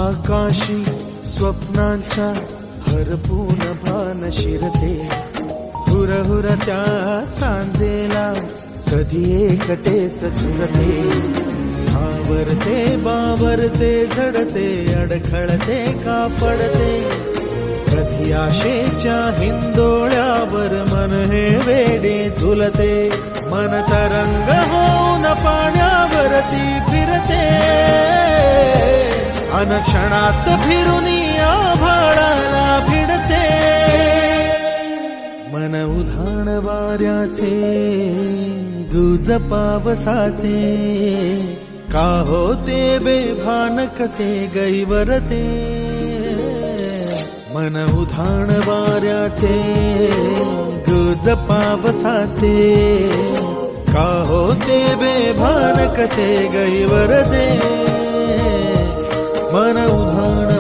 आकाशी स्वप्नांच्या हरपून भान शिरते, हुरहुर त्या सांजेला कधी एकटेच झुरते, सावरते बावरते झडते अडखळते का पडते, कधी आशेच्या हिंदोळ्यावर मन हे वेडे झुलते, मन तरंग होऊन पाण्यावरती फिरते, अनक्षणात फिरून आभाळाला भिडते, मन उधाण वाऱ्याचे गुज पावसाचे, का होते बेभान कसे गैवरते, मन उधाण वाऱ्याचे गुज पावसाचे, का होते बेभान कसे गैवरते, मन उधाण